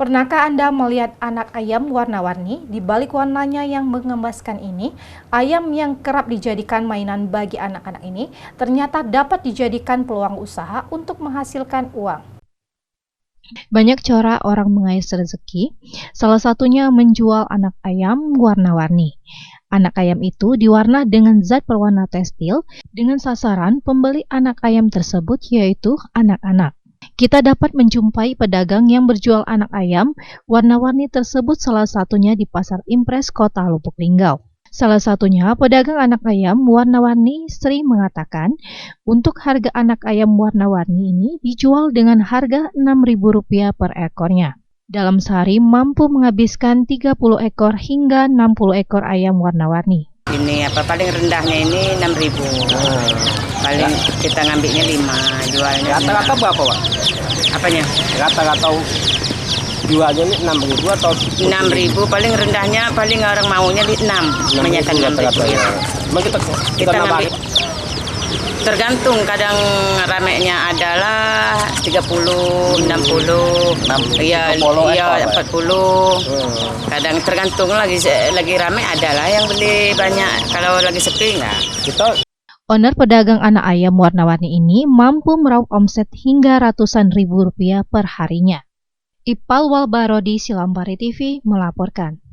Pernahkah Anda melihat anak ayam warna-warni? Di balik warnanya yang mengembaskan ini, ayam yang kerap dijadikan mainan bagi anak-anak ini ternyata dapat dijadikan peluang usaha untuk menghasilkan uang. Banyak cara orang mengais rezeki, salah satunya menjual anak ayam warna-warni. Anak ayam itu diwarna dengan zat pewarna tekstil dengan sasaran pembeli anak ayam tersebut yaitu anak-anak. Kita dapat menjumpai pedagang yang berjual anak ayam warna-warni tersebut salah satunya di Pasar Impres Kota Lubuk Linggau. Salah satunya pedagang anak ayam warna-warni Sri mengatakan untuk harga anak ayam warna-warni ini dijual dengan harga Rp6.000 per ekornya. Dalam sehari mampu menghabiskan 30 ekor hingga 60 ekor ayam warna-warni. Ini paling rendahnya ini 6.000. Paling kita ngambilnya 5, jualnya. Rata-rata berapa, Pak? Apanya? Rata-rata jualnya ini 6.000 atau 6.000 paling rendahnya, paling orang maunya di 6. Menyatakan 6.000 ya. Emang kita ngambil. Tergantung, kadang ramenya adalah 30, 60, iya 40. Kadang tergantung lagi rame adalah yang beli banyak, kalau lagi sepi enggak. Owner pedagang anak ayam warna-warni ini mampu meraup omset hingga ratusan ribu rupiah per harinya. Ipal Walbarodi, Silambari TV melaporkan.